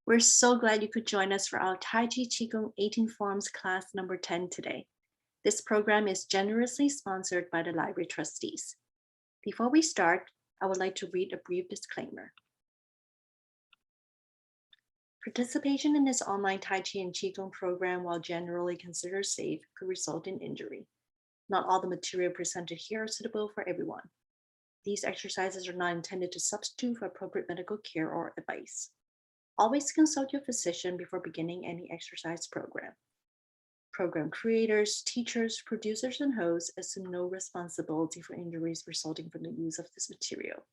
We're so glad you could join us for our Taiji Qigong 18 Forms class number 10 today. This program is generously sponsored by the library trustees. Before we start, I would like to read a brief disclaimer. Participation in this online Tai Chi and Qigong program, while generally considered safe, could result in injury. Not all the material presented here are suitable for everyone. These exercises are not intended to substitute for appropriate medical care or advice. Always consult your physician before beginning any exercise program. Program creators, teachers, producers, and hosts assume no responsibility for injuries resulting from the use of this material.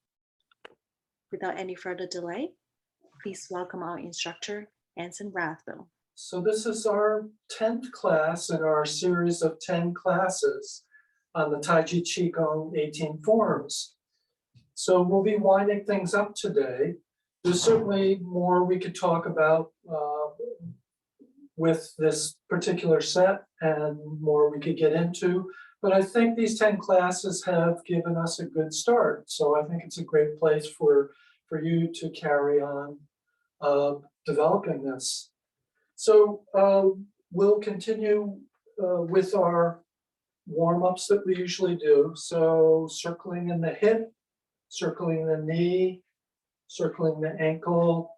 Without any further delay, please welcome our instructor, Anson Rathville. So this is our 10th class in our series of 10 classes on the Taiji Qigong 18 forms. So we'll be winding things up today. There's certainly more we could talk about with this particular set and more we could get into, but I think these 10 classes have given us a good start. So I think it's a great place for you to carry on developing this. So we'll continue with our warm-ups that we usually do. So circling in the hip, circling the knee, circling the ankle.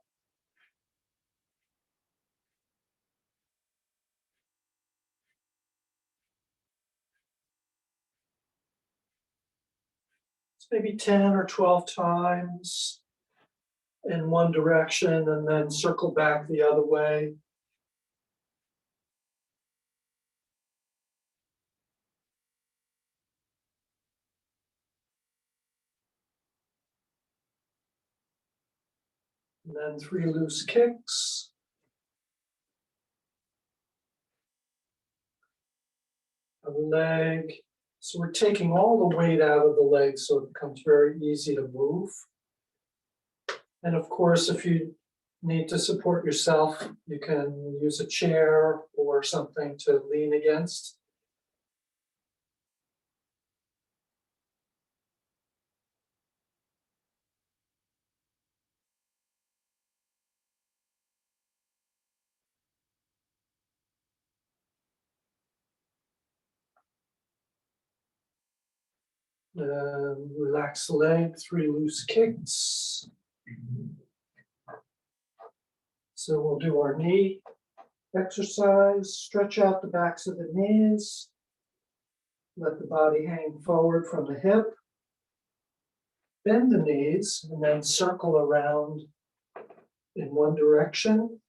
It's maybe 10 or 12 times in one direction and then circle back the other way. And then 3 loose kicks. A leg. So we're taking all the weight out of the leg so it becomes very easy to move. And of course, if you need to support yourself, you can use a chair or something to lean against. Relax the leg, 3 loose kicks. So we'll do our knee exercise, stretch out the backs of the knees, let the body hang forward from the hip, bend the knees, and then circle around in one direction.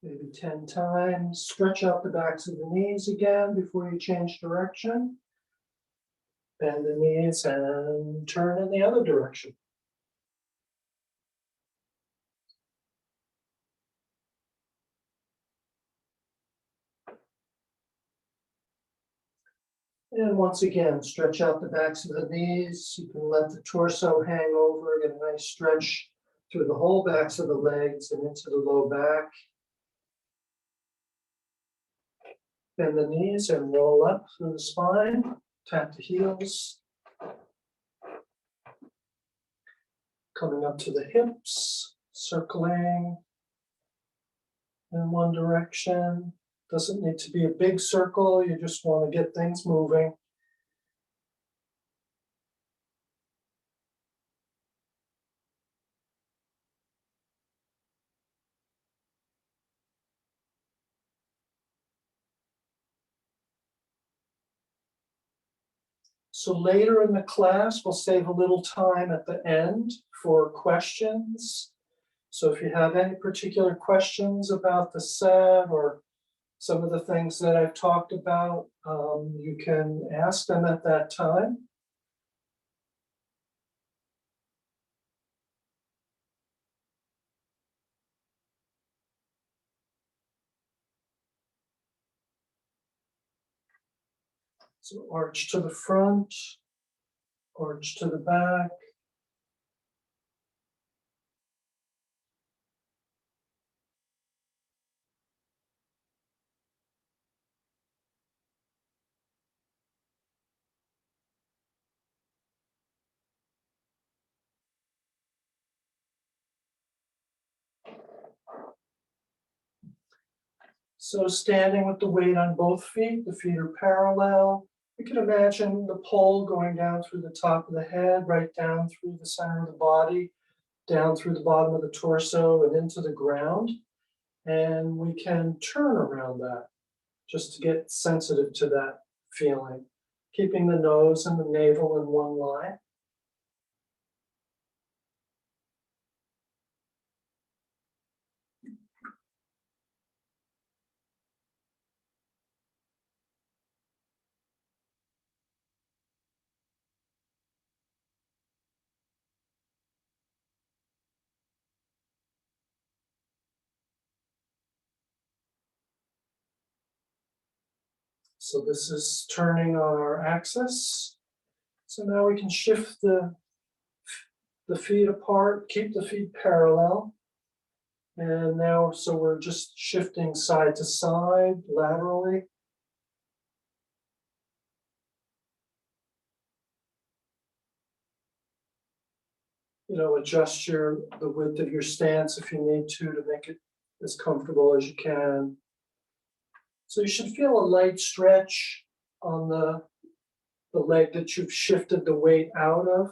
Maybe 10 times. Stretch out the backs of the knees again before you change direction. Bend the knees and turn in the other direction. And once again, stretch out the backs of the knees. You can let the torso hang over, get a nice stretch through the whole backs of the legs and into the low back. Bend the knees and roll up through the spine. Tap the heels. Coming up to the hips, circling in one direction. Doesn't need to be a big circle. You just want to get things moving. So later in the class, we'll save a little time at the end for questions. So if you have any particular questions about the set or some of the things that I've talked about, you can ask them at that time. So arch to the front, arch to the back. So standing with the weight on both feet, the feet are parallel. You can imagine the pole going down through the top of the head, right down through the center of the body, down through the bottom of the torso and into the ground. And we can turn around that just to get sensitive to that feeling, keeping the nose and the navel in one line. So this is turning on our axis. So now we can shift the feet apart, keep the feet parallel. And now, so we're just shifting side to side laterally. Adjust the width of your stance if you need to make it as comfortable as you can. So you should feel a light stretch on the leg that you've shifted the weight out of.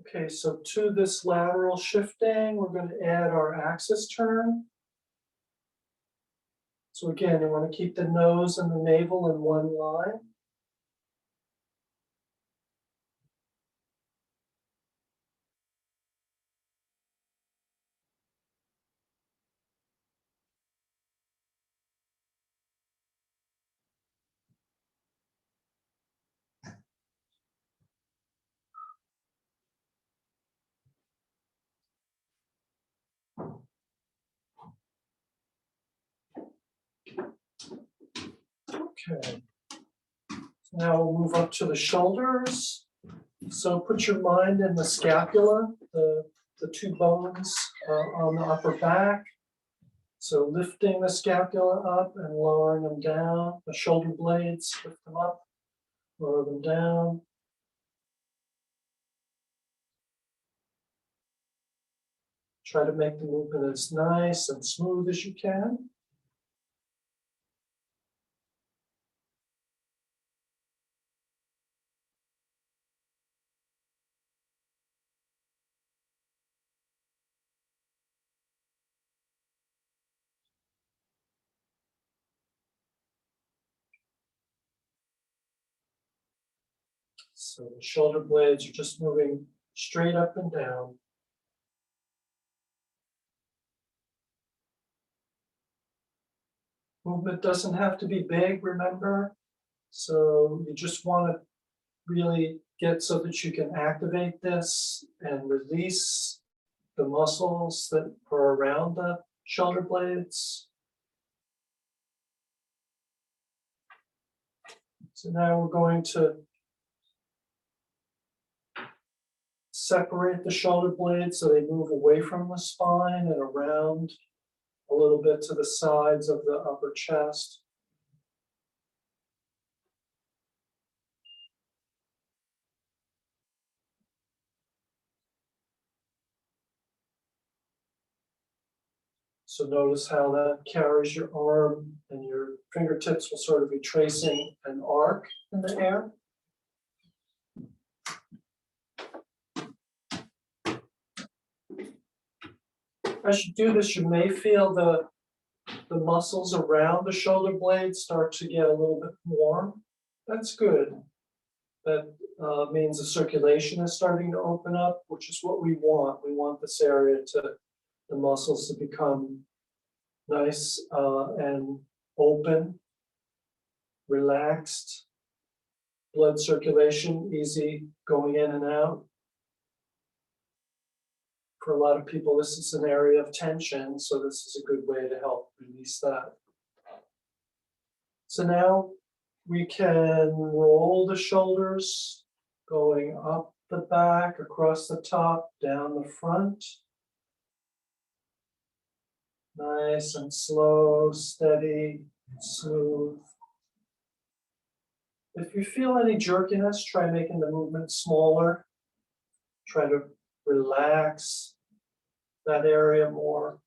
Okay, so to this lateral shifting, we're going to add our axis turn. So again, you want to keep the nose and the navel in one line. Okay. So now we'll move up to the shoulders. So put your mind in the scapula, the two bones on the upper back. So lifting the scapula up and lowering them down. The shoulder blades, lift them up, lower them down. Try to make the movement as nice and smooth as you can. So the shoulder blades are just moving straight up and down. Movement doesn't have to be big, remember? So you just want to really get so that you can activate this and release the muscles that are around the shoulder blades. So now we're going to separate the shoulder blades so they move away from the spine and around a little bit to the sides of the upper chest. So notice how that carries your arm, and your fingertips will sort of be tracing an arc in the air. As you do this, you may feel the muscles around the shoulder blades start to get a little bit warm. That's good. That means the circulation is starting to open up, which is what we want. We want this area the muscles to become nice and open, relaxed, blood circulation easy going in and out. For a lot of people, this is an area of tension, so this is a good way to help release that. So now we can roll the shoulders, going up the back, across the top, down the front. Nice and slow, steady, smooth. If you feel any jerkiness, try making the movement smaller. Try to relax that area more.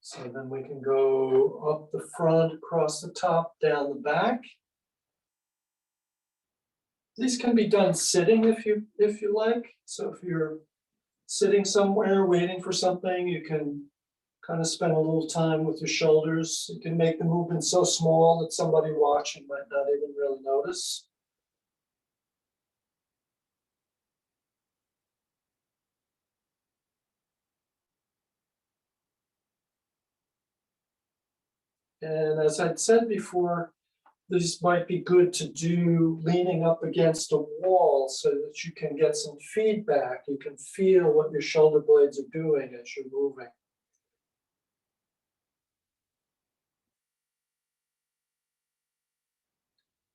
So then we can go up the front, across the top, down the back. These can be done sitting if you like. So if you're sitting somewhere waiting for something, you can kind of spend a little time with your shoulders. You can make the movement so small that somebody watching might not even really notice. And as I'd said before, this might be good to do leaning up against a wall so that you can get some feedback. You can feel what your shoulder blades are doing as you're moving.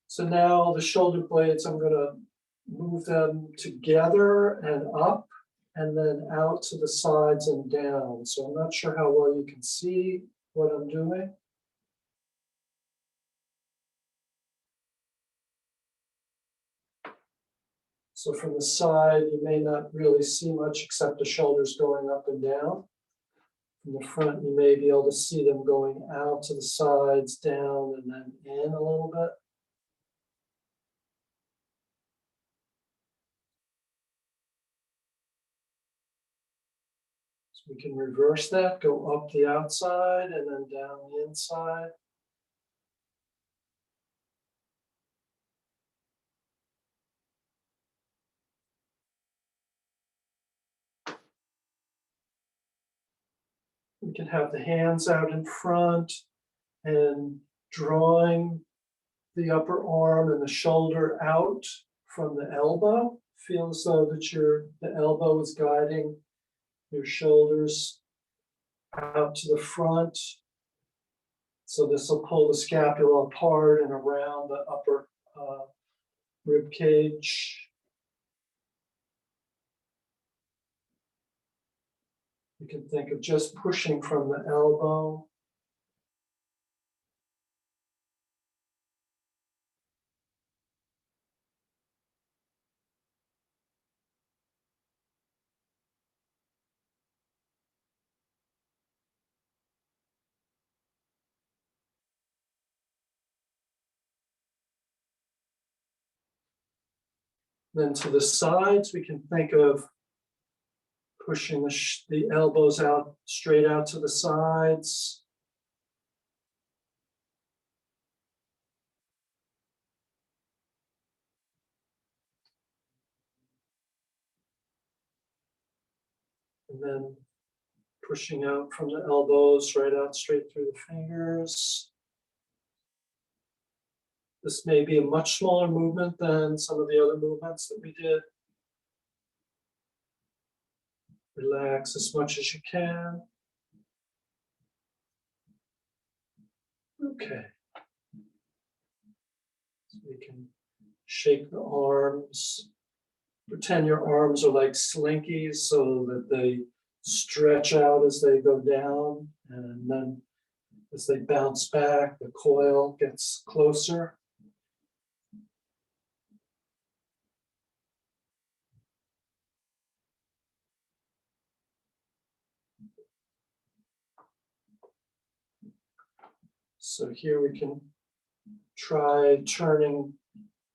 So now the shoulder blades, I'm going to move them together and up and then out to the sides and down. So I'm not sure how well you can see what I'm doing. So from the side, you may not really see much except the shoulders going up and down. From the front, you may be able to see them going out to the sides, down, and then in a little bit. So we can reverse that, go up the outside and then down the inside. We can have the hands out in front and drawing the upper arm and the shoulder out from the elbow. Feel as though that the elbow is guiding your shoulders out to the front. So this will pull the scapula apart and around the upper rib cage. You can think of just pushing from the elbow. Then to the sides, we can think of pushing the elbows out, straight out to the sides. And then pushing out from the elbows, right out straight through the fingers. This may be a much smaller movement than some of the other movements that we did. Relax as much as you can. Okay. So we can shake the arms. Pretend your arms are like slinkies so that they stretch out as they go down. And then as they bounce back, the coil gets closer. So here we can try turning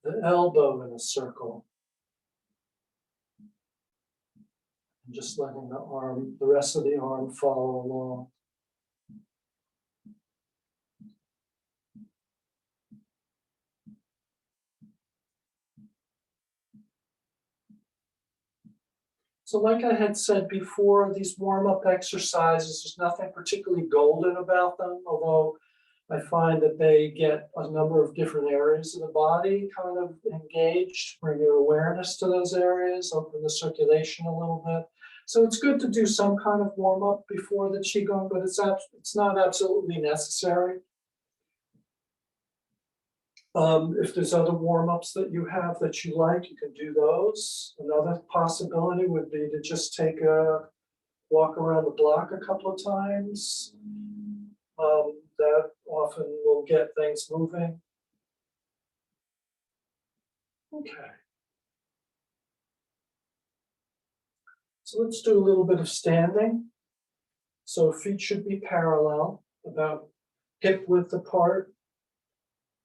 the elbow in a circle. And just letting the rest of the arm follow along. So like I had said before, these warm-up exercises, there's nothing particularly golden about them, although I find that they get a number of different areas of the body kind of engaged, bring your awareness to those areas, open the circulation a little bit. So it's good to do some kind of warm up before the Qigong, but it's not absolutely necessary. If there's other warm ups that you have that you like, you can do those. Another possibility would be to just take a walk around the block a couple of times. That often will get things moving. Okay. So let's do a little bit of standing. So feet should be parallel, about hip width apart.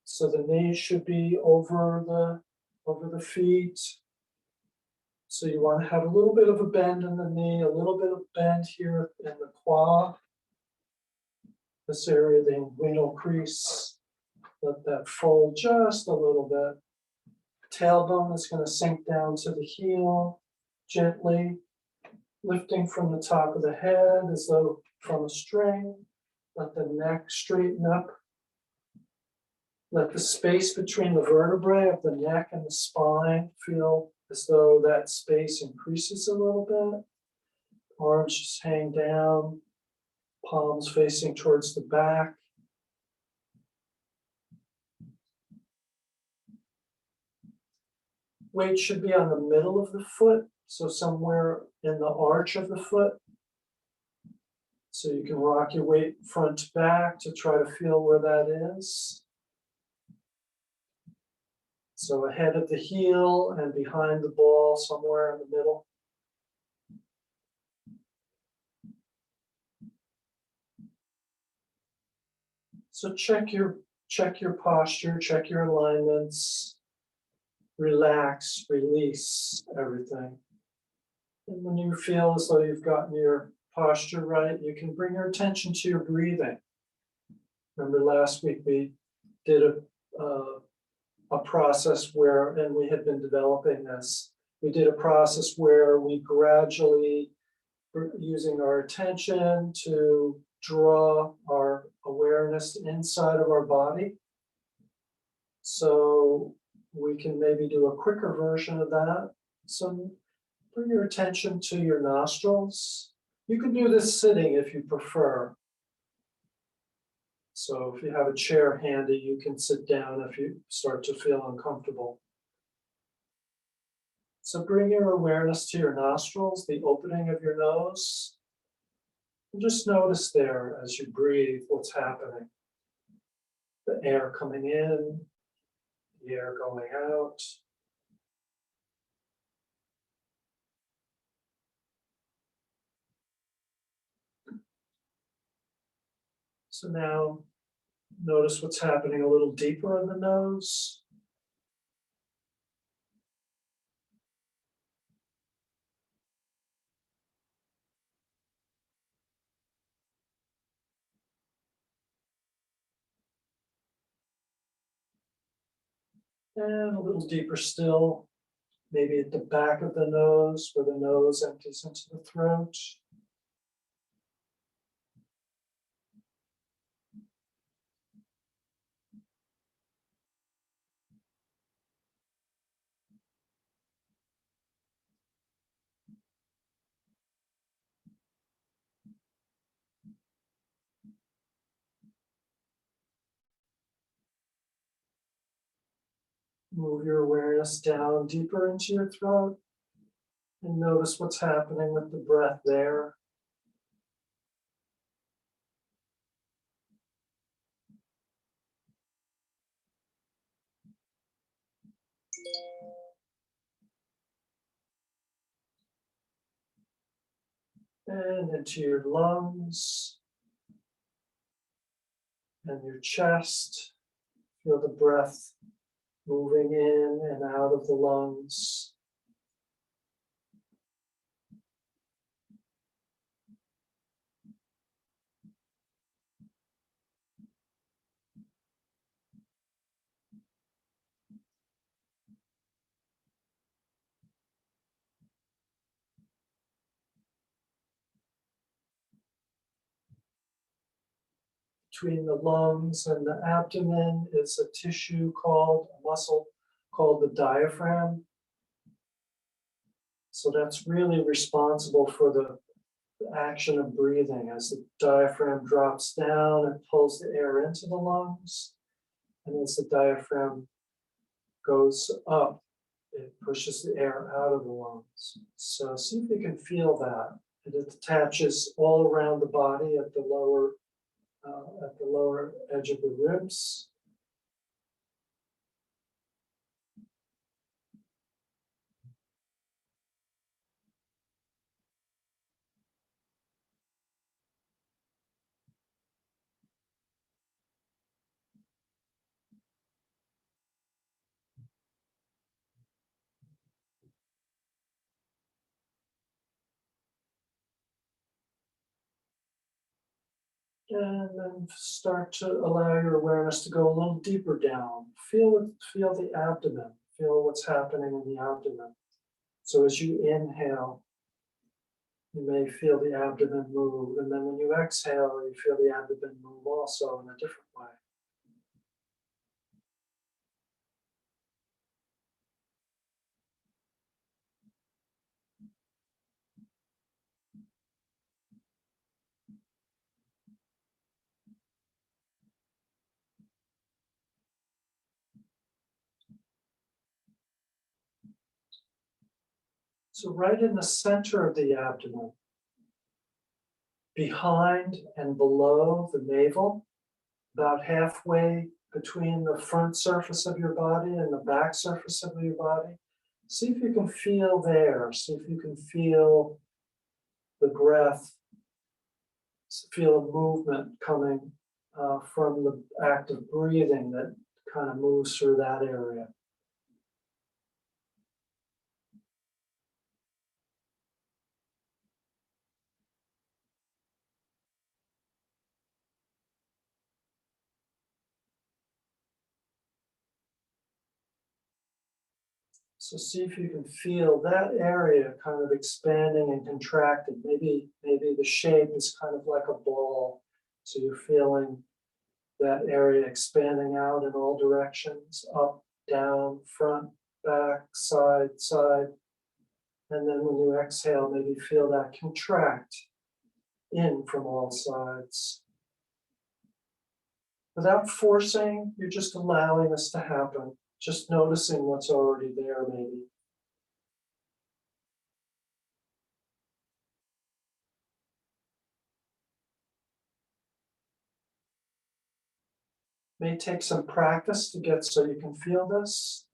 So the knees should be over the feet. So you want to have a little bit of a bend in the knee, a little bit of bend here in the quad. This area, the inguinal crease. Let that fold just a little bit. Tailbone is going to sink down to the heel gently, lifting from the top of the head as though from a string. Let the neck straighten up. Let the space between the vertebrae of the neck and the spine feel as though that space increases a little bit. Arms just hang down, palms facing towards the back. Weight should be on the middle of the foot, so somewhere in the arch of the foot. So you can rock your weight front to back to try to feel where that is. So ahead of the heel and behind the ball, somewhere in the middle. So check your posture, check your alignments. Relax, release everything. And when you feel as though you've gotten your posture right, you can bring your attention to your breathing. Remember last week we did a process where, and we had been developing this, we did a process where we gradually, using our attention to draw our awareness inside of our body. So we can maybe do a quicker version of that. So bring your attention to your nostrils. You can do this sitting if you prefer. So if you have a chair handy, you can sit down if you start to feel uncomfortable. So bring your awareness to your nostrils, the opening of your nose. And just notice there as you breathe what's happening. The air coming in, the air going out. So now notice what's happening a little deeper in the nose. And a little deeper still, maybe at the back of the nose, where the nose empties into the throat. Move your awareness down deeper into your throat and notice what's happening with the breath there. And into your lungs and your chest. Feel the breath moving in and out of the lungs. between the lungs and the abdomen is a tissue called, a muscle called the diaphragm. So that's really responsible for the action of breathing. As the diaphragm drops down, it pulls the air into the lungs. And as the diaphragm goes up, it pushes the air out of the lungs. So see if you can feel that. And it attaches all around the body at the lower edge of the ribs. And then start to allow your awareness to go a little deeper down. Feel the abdomen. Feel what's happening in the abdomen. So as you inhale, you may feel the abdomen move. And then when you exhale, you feel the abdomen move also in a different way. So right in the center of the abdomen, behind and below the navel, about halfway between the front surface of your body and the back surface of your body. See if you can feel there. See if you can feel the breath, feel a movement coming from the act of breathing that kind of moves through that area. So see if you can feel that area kind of expanding and contracting. Maybe the shape is kind of like a ball. So you're feeling that area expanding out in all directions, up, down, front, back, side, side. And then when you exhale, maybe feel that contract in from all sides. Without forcing, you're just allowing this to happen, just noticing what's already there, maybe. May take some practice to get so you can feel this,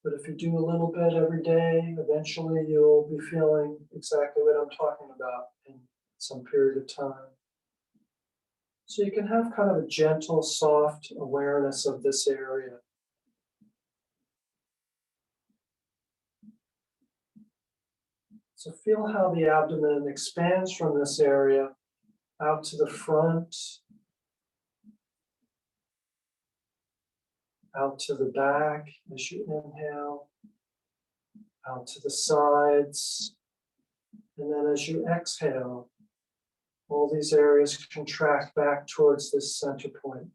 but if you do a little bit every day, eventually you'll be feeling exactly what I'm talking about in some period of time. So you can have kind of a gentle, soft awareness of this area. So feel how the abdomen expands from this area out to the front, out to the back as you inhale, out to the sides, and then as you exhale, all these areas contract back towards this center point.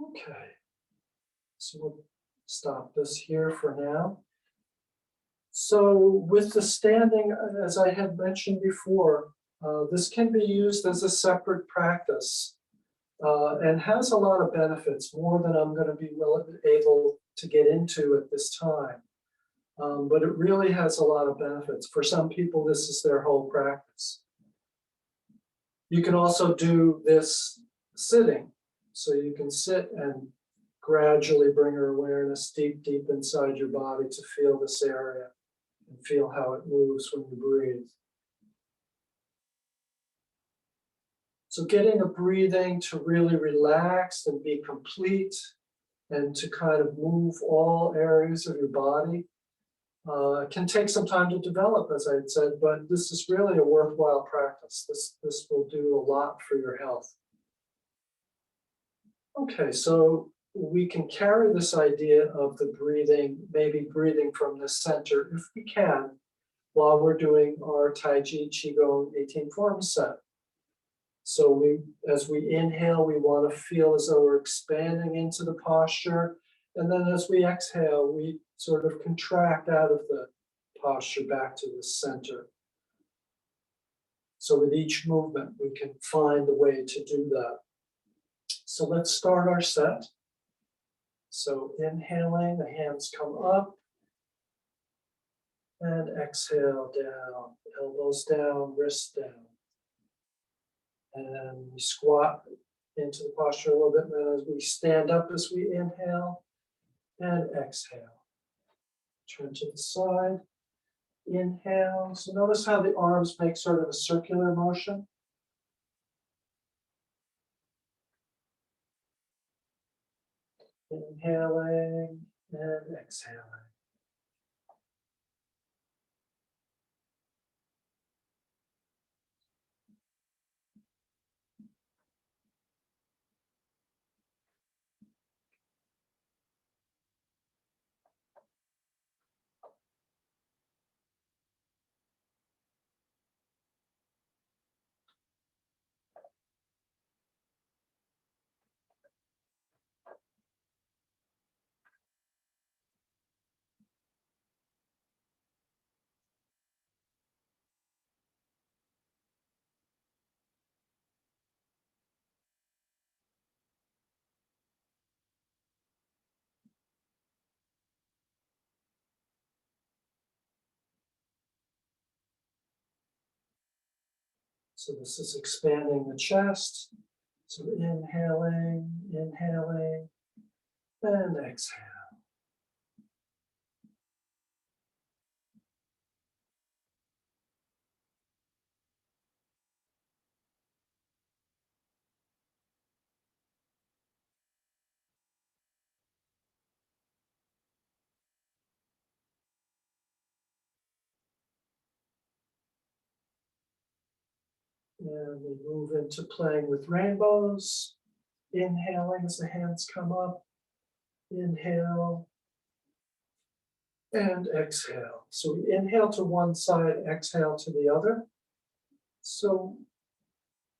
Okay, so we'll stop this here for now. So with the standing, as I had mentioned before, this can be used as a separate practice and has a lot of benefits, more than I'm going to be able to get into at this time. But it really has a lot of benefits. For some people, this is their whole practice. You can also do this sitting. So you can sit and gradually bring your awareness deep, deep inside your body to feel this area and feel how it moves when you breathe. So getting the breathing to really relax and be complete and to kind of move all areas of your body can take some time to develop, as I had said, but this is really a worthwhile practice. This will do a lot for your health. Okay, so we can carry this idea of the breathing, maybe breathing from the center, if we can, while we're doing our Taiji Qigong 18 form set. So as we inhale, we want to feel as though we're expanding into the posture. And then as we exhale, we sort of contract out of the posture back to the center. So with each movement, we can find a way to do that. So let's start our set. So inhaling, the hands come up. And exhale down, elbows down, wrists down. And we squat into the posture a little bit. And then as we stand up as we inhale and exhale. Turn to the side, inhale. So notice how the arms make sort of a circular motion. Inhaling and exhaling. So this is expanding the chest. So inhaling, inhaling, and exhale. And we move into playing with rainbows. Inhaling as the hands come up. Inhale and exhale. So we inhale to one side, exhale to the other. So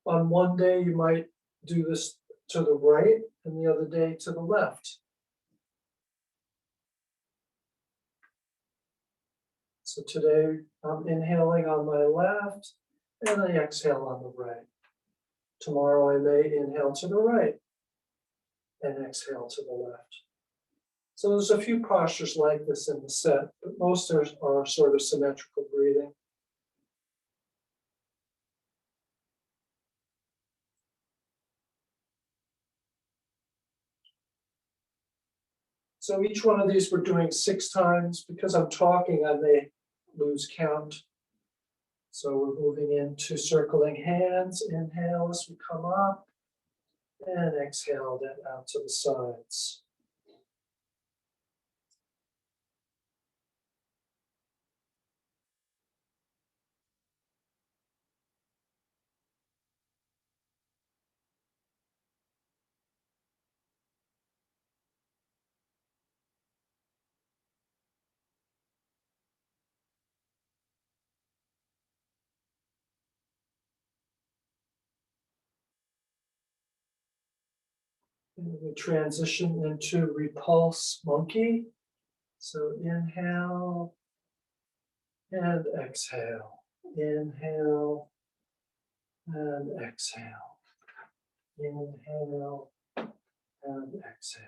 on one day, you might do this to the right and the other day to the left. So today I'm inhaling on my left and I exhale on the right. Tomorrow I may inhale to the right and exhale to the left. So there's a few postures like this in the set, but most are sort of symmetrical breathing. So each one of these we're doing 6 times. Because I'm talking, I may lose count. So we're moving into circling hands. Inhale as we come up and exhale that out to the sides. And we transition into repulse monkey. So inhale and exhale. Inhale and exhale. Inhale and exhale.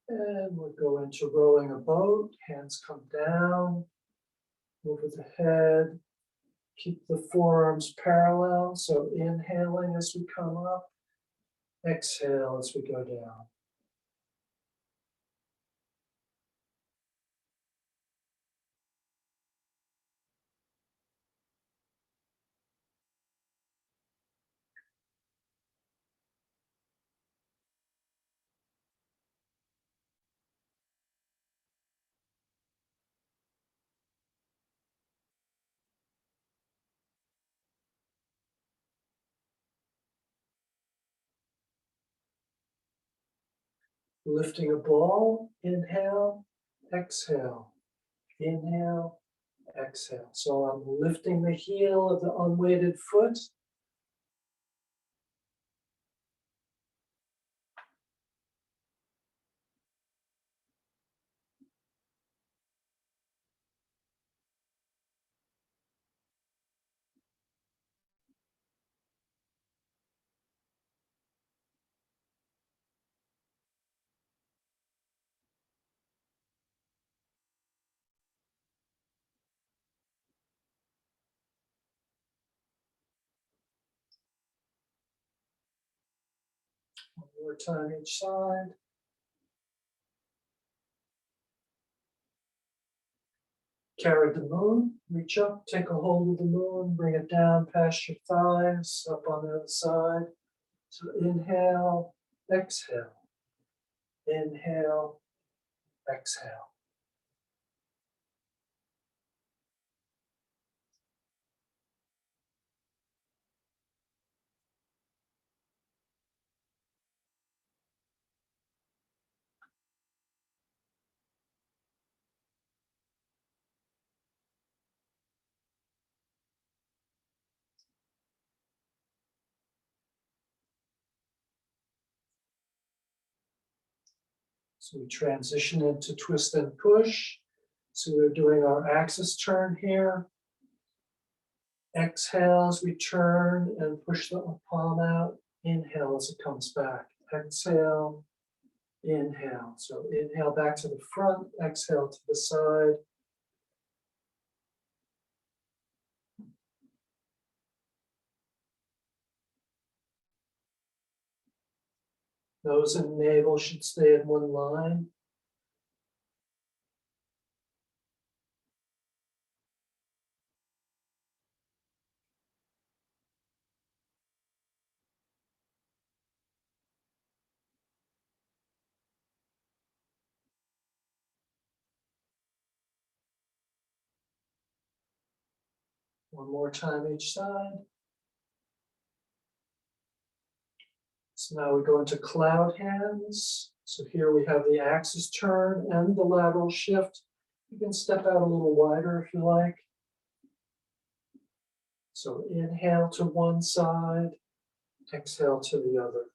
And we'll go into rowing a boat. Hands come down over the head. Keep the forearms parallel. So inhaling as we come up Exhale as we go down. Lifting a ball, inhale, exhale, inhale, exhale. So I'm lifting the heel of the unweighted foot. One more time each side. Carry the moon, reach up, take a hold of the moon, bring it down past your thighs, up on the other side. So inhale, exhale, inhale, exhale. So we transition into twist and push. So we're doing our axis turn here. Exhale as we turn and push the palm out. Inhale as it comes back. Exhale, inhale. So inhale back to the front, exhale to the side. Nose and navel should stay in one line. One more time each side. So now we go into cloud hands. So here we have the axis turn and the lateral shift. You can step out a little wider if you like. So inhale to one side, exhale to the other.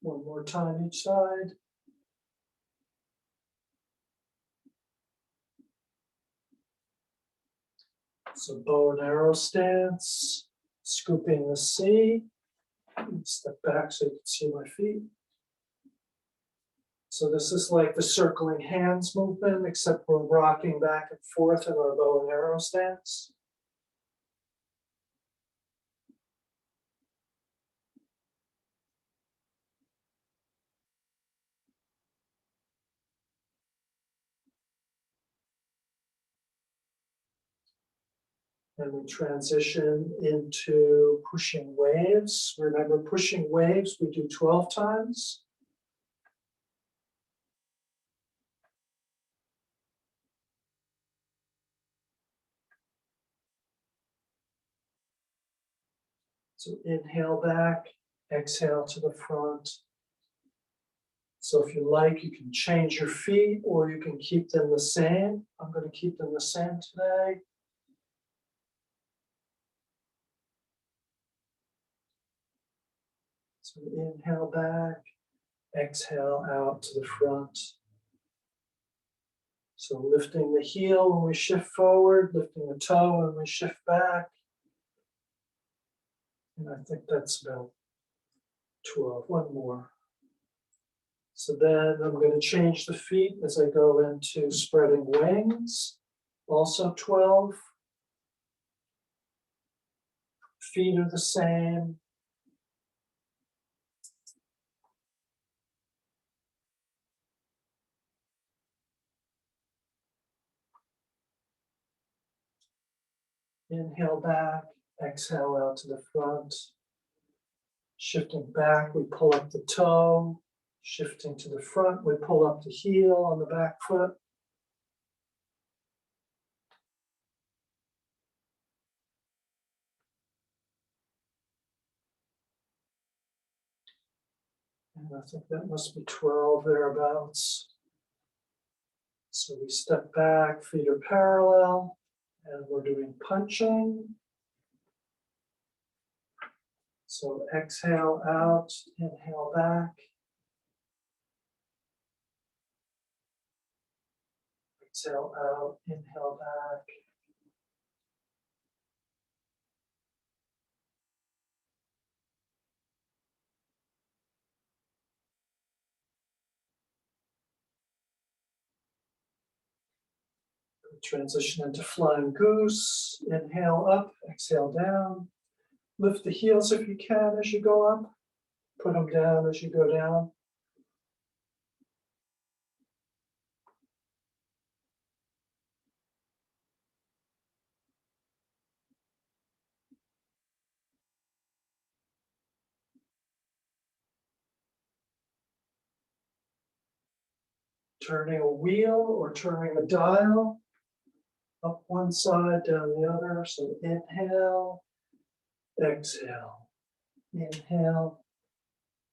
One more time each side. So bow and arrow stance, scooping the C. Step back so you can see my feet. So this is like the circling hands movement, except we're rocking back and forth in our bow and arrow stance. And we transition into pushing waves. Remember, pushing waves, we do 12 times. So inhale back, exhale to the front. So if you like, you can change your feet or you can keep them the same. I'm going to keep them the same today. So inhale back, exhale out to the front. So lifting the heel when we shift forward, lifting the toe when we shift back. And I think that's about 12. One more. So then I'm going to change the feet as I go into spreading wings, also 12. Feet are the same. Inhale back, exhale out to the front. Shifting back, we pull up the toe. Shifting to the front, we pull up the heel on the back foot. And I think that must be 12 thereabouts. So we step back, feet are parallel, and we're doing punching. So exhale out, inhale back. Exhale out, inhale back. Transition into flying goose. Inhale up, exhale down. Lift the heels if you can as you go up. Put them down as you go down. Turning a wheel or turning a dial. Up one side, down the other. So inhale, exhale, inhale,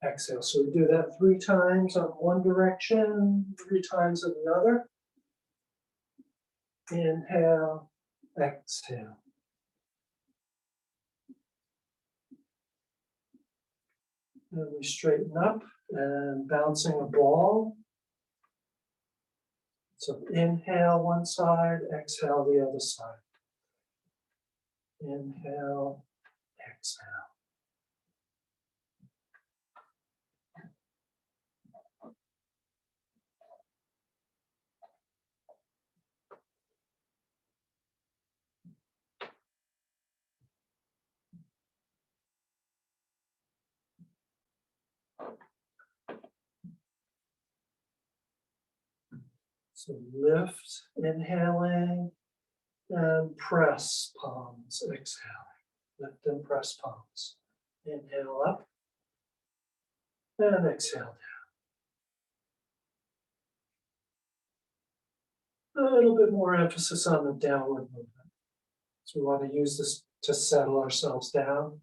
exhale. So we do that 3 times on one direction, 3 times in the other. Inhale, exhale. And we straighten up and bouncing a ball. So inhale one side, exhale the other side. Inhale, exhale. So lift, inhaling, and press palms, exhaling. Lift and press palms. Inhale up, and exhale down. A little bit more emphasis on the downward movement. So we want to use this to settle ourselves down.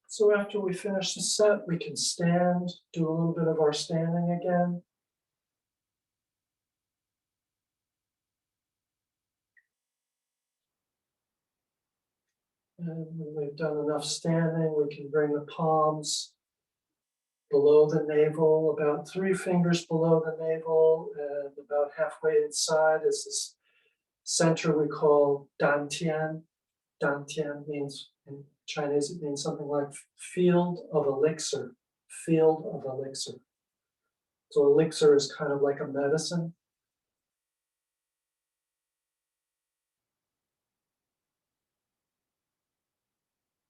So after we finish the set, we can stand, do a little bit of our standing again. And when we've done enough standing, we can bring the palms below the navel, about 3 fingers below the navel, and about halfway inside is this center we call dantian. Dantian means, in Chinese, it means something like field of elixir, field of elixir. So elixir is kind of like a medicine.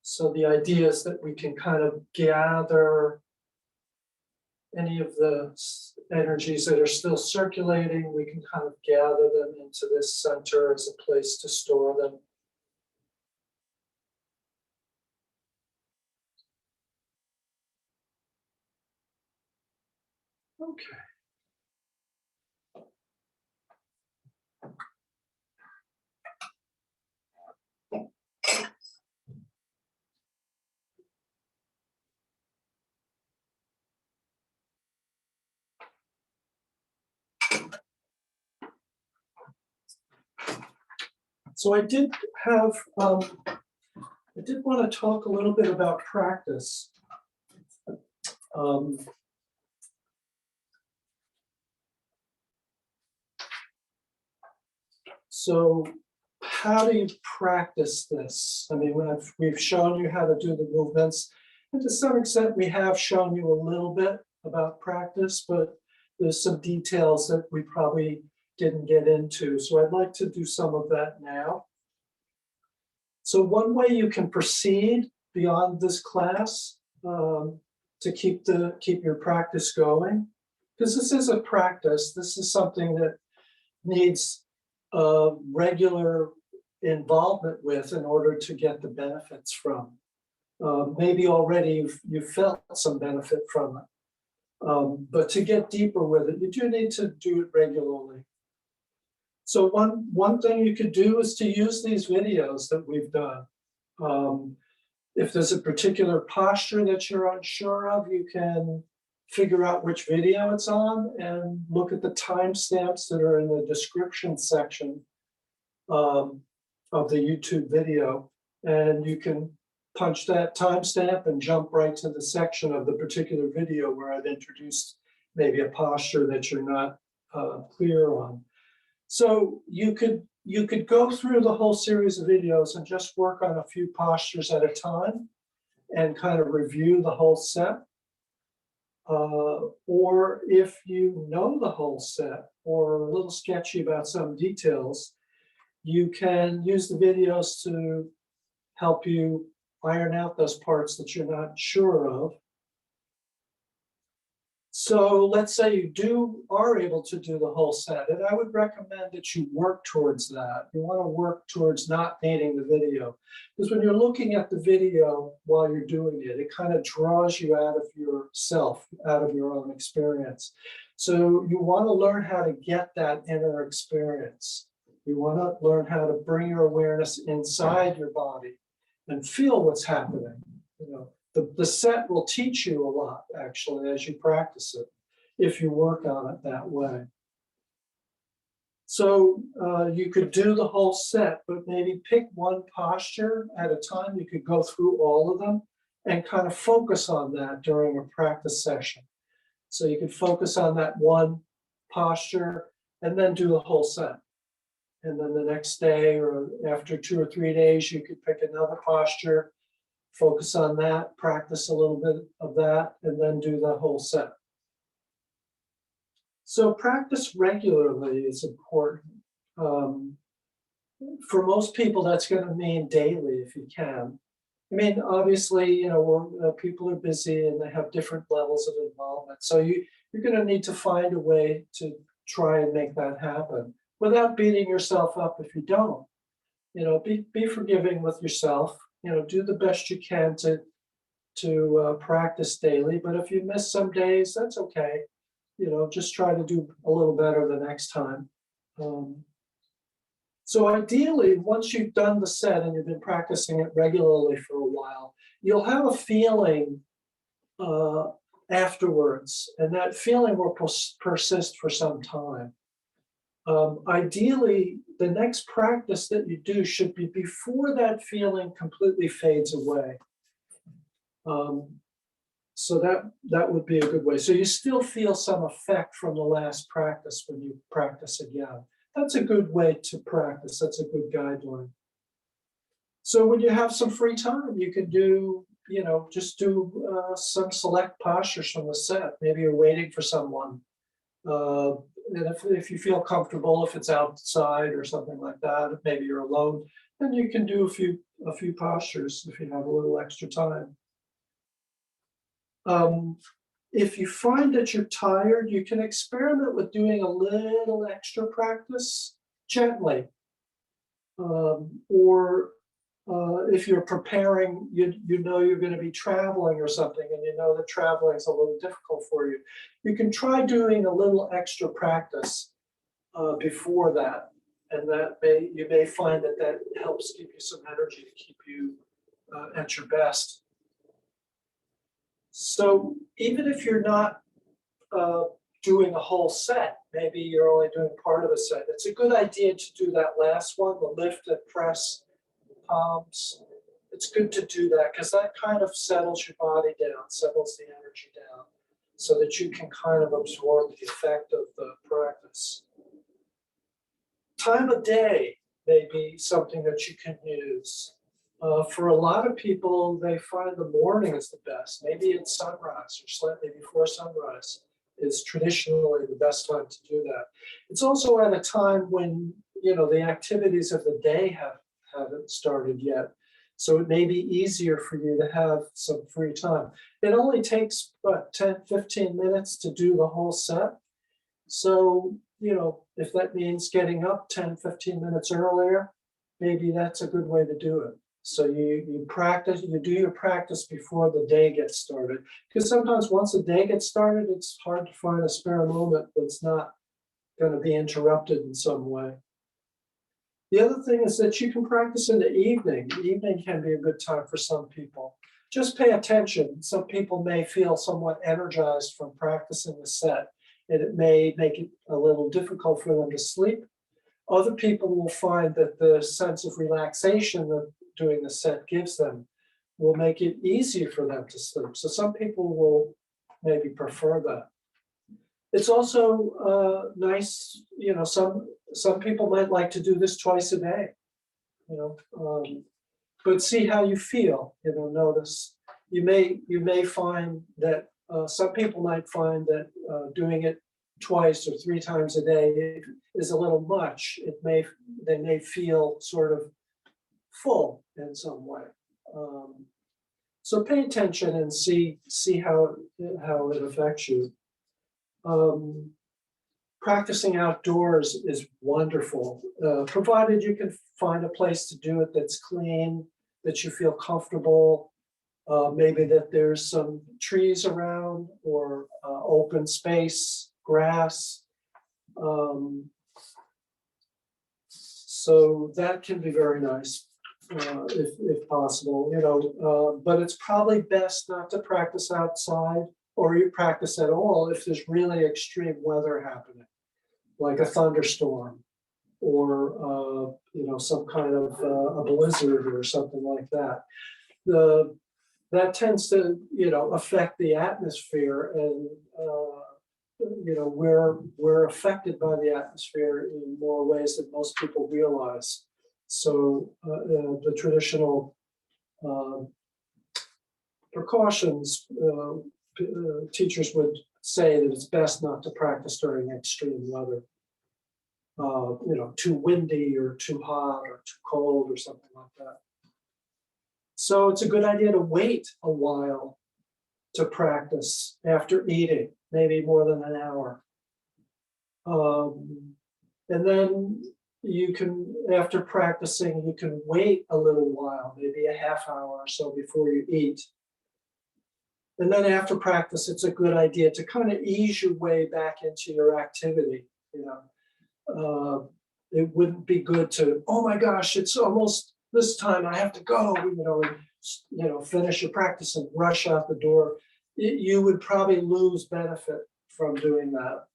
So the idea is that we can kind of gather any of the energies that are still circulating, we can kind of gather them into this center as a place to store them. Okay. So I did want to talk a little bit about practice. Um, so how do you practice this? I mean, we've shown you how to do the movements, and to some extent we have shown you a little bit about practice, but there's some details that we probably didn't get into. So I'd like to do some of that now. So one way you can proceed beyond this class to keep your practice going, because this is a practice, this is something that needs regular involvement with in order to get the benefits from. Maybe already you've felt some benefit from it, but to get deeper with it, you do need to do it regularly. So one thing you could do is to use these videos that we've done. If there's a particular posture that you're unsure of, you can figure out which video it's on and look at the timestamps that are in the description section of the YouTube video. And you can punch that timestamp and jump right to the section of the particular video where I've introduced maybe a posture that you're not clear on. So you could go through the whole series of videos and just work on a few postures at a time and kind of review the whole set. Or if you know the whole set or are a little sketchy about some details, you can use the videos to help you iron out those parts that you're not sure of. So let's say you are able to do the whole set, and I would recommend that you work towards that. You want to work towards not needing the video, because when you're looking at the video while you're doing it, it kind of draws you out of yourself, out of your own experience. So you want to learn how to get that inner experience. You want to learn how to bring your awareness inside your body and feel what's happening. You know, the set will teach you a lot, actually, as you practice it, if you work on it that way. So you could do the whole set, but maybe pick one posture at a time. You could go through all of them and kind of focus on that during a practice session. So you could focus on that one posture and then do the whole set. And then the next day or after 2 or 3 days, you could pick another posture, focus on that, practice a little bit of that, and then do the whole set. So practice regularly is important. For most people, that's going to mean daily if you can. I mean, obviously, you know, people are busy and they have different levels of involvement. So you're going to need to find a way to try and make that happen without beating yourself up if you don't. You know, be forgiving with yourself. You know, do the best you can to practice daily. But if you miss some days, that's okay. You know, just try to do a little better the next time. So ideally, once you've done the set and you've been practicing it regularly for a while, you'll have a feeling afterwards, and that feeling will persist for some time. Ideally, the next practice that you do should be before that feeling completely fades away. So that would be a good way. So you still feel some effect from the last practice when you practice again. That's a good way to practice. That's a good guideline. So when you have some free time, you can do, you know, just do some select postures from the set. Maybe you're waiting for someone. And if you feel comfortable, if it's outside or something like that, maybe you're alone, then you can do a few postures if you have a little extra time. If you find that you're tired, you can experiment with doing a little extra practice gently. Or if you're preparing, you know you're going to be traveling or something, and you know that traveling is a little difficult for you, you can try doing a little extra practice before that, and you may find that helps give you some energy to keep you at your best. So even if you're not doing a whole set, maybe you're only doing part of a set. It's a good idea to do that last one, the lift and press palms. It's good to do that because that kind of settles your body down, settles the energy down, so that you can kind of absorb the effect of the practice. Time of day may be something that you can use. For a lot of people, they find the morning is the best. Maybe it's sunrise or slightly before sunrise is traditionally the best time to do that. It's also at a time when, the activities of the day haven't started yet. So it may be easier for you to have some free time. It only takes, 10, 15 minutes to do the whole set. So, if that means getting up 10, 15 minutes earlier, maybe that's a good way to do it. So you practice, you do your practice before the day gets started. Because sometimes once the day gets started, it's hard to find a spare moment that's not going to be interrupted in some way. The other thing is that you can practice in the evening. The evening can be a good time for some people. Just pay attention. Some people may feel somewhat energized from practicing the set, and it may make it a little difficult for them to sleep. Other people will find that the sense of relaxation that doing the set gives them will make it easier for them to sleep. So some people will maybe prefer that. It's also nice, some people might like to do this twice a day, but see how you feel, notice. You may find that some people might find that doing it twice or 3 times a day is a little much. They may feel sort of full in some way. So pay attention and see how it affects you. Practicing outdoors is wonderful, provided you can find a place to do it that's clean, that you feel comfortable, maybe that there's some trees around or open space, grass. So that can be very nice, if possible, but it's probably best not to practice outside or you practice at all if there's really extreme weather happening, like a thunderstorm or some kind of a blizzard or something like that. That tends to affect the atmosphere, and we're affected by the atmosphere in more ways than most people realize. So the traditional precautions, teachers would say that it's best not to practice during extreme weather, too windy or too hot or too cold or something like that. So it's a good idea to wait a while to practice after eating, maybe more than an hour. And then you can, after practicing, you can wait a little while, maybe a half hour or so before you eat. And then after practice, it's a good idea to kind of ease your way back into your activity. It wouldn't be good to, oh my gosh, it's almost this time, I have to go, and, finish your practice and rush out the door. You would probably lose benefit from doing that.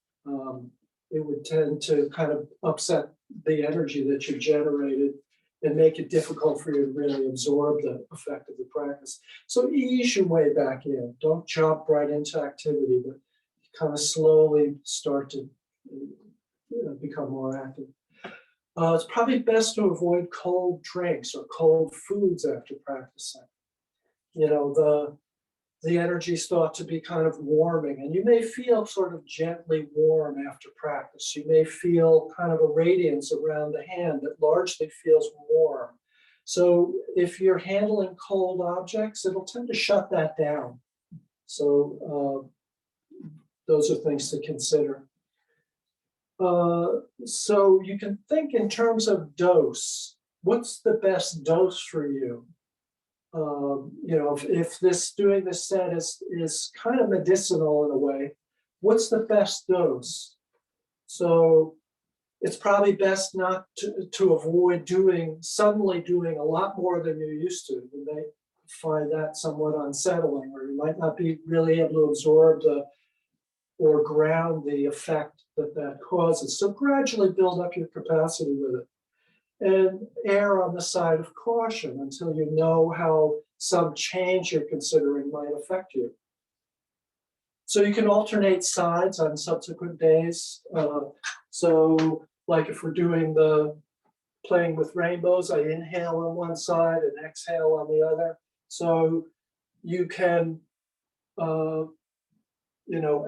It would tend to kind of upset the energy that you've generated and make it difficult for you to really absorb the effect of the practice. So ease your way back in. Don't jump right into activity, but kind of slowly start to become more active. It's probably best to avoid cold drinks or cold foods after practicing. The energy is thought to be kind of warming, and you may feel sort of gently warm after practice. You may feel kind of a radiance around the hand that largely feels warm. So if you're handling cold objects, it'll tend to shut that down. So those are things to consider. So you can think in terms of dose. What's the best dose for you? If doing this set is kind of medicinal in a way, what's the best dose? So it's probably best not to avoid suddenly doing a lot more than you're used to. You may find that somewhat unsettling, or you might not be really able to absorb or ground the effect that causes. So gradually build up your capacity with it and err on the side of caution until you know how some change you're considering might affect you. So you can alternate sides on subsequent days. So like if we're doing the playing with rainbows, I inhale on one side and exhale on the other. So you can,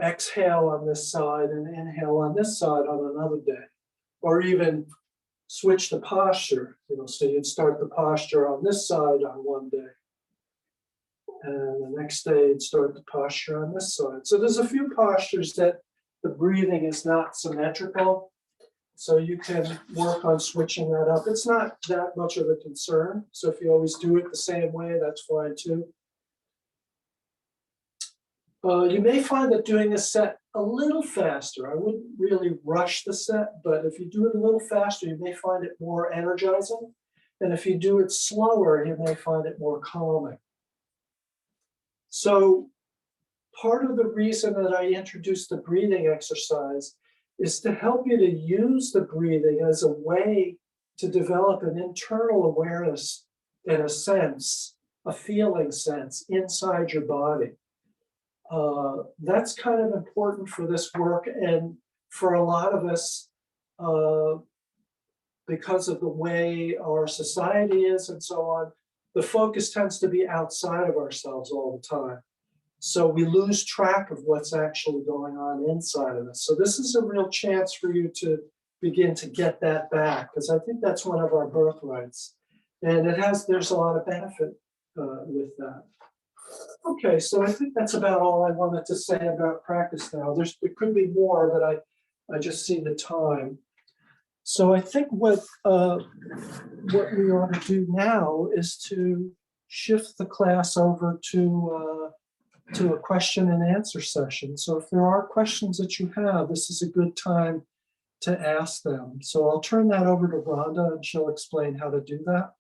exhale on this side and inhale on this side on another day, or even switch the posture. So you'd start the posture on this side on one day, and the next day you'd start the posture on this side. So there's a few postures that the breathing is not symmetrical. So you can work on switching that up. It's not that much of a concern. So if you always do it the same way, that's fine too. You may find that doing a set a little faster, I wouldn't really rush the set, but if you do it a little faster, you may find it more energizing. And if you do it slower, you may find it more calming. So part of the reason that I introduced the breathing exercise is to help you to use the breathing as a way to develop an internal awareness and a sense, a feeling sense inside your body. That's kind of important for this work, and for a lot of us, because of the way our society is and so on, the focus tends to be outside of ourselves all the time. So we lose track of what's actually going on inside of us. So this is a real chance for you to begin to get that back, because I think that's one of our birthrights. And there's a lot of benefit with that. Okay, so I think that's about all I wanted to say about practice now. There could be more, but I just see the time. So I think what we ought to do now is to shift the class over to a question and answer session. So if there are questions that you have, this is a good time to ask them. So I'll turn that over to Rhonda and she'll explain how to do that.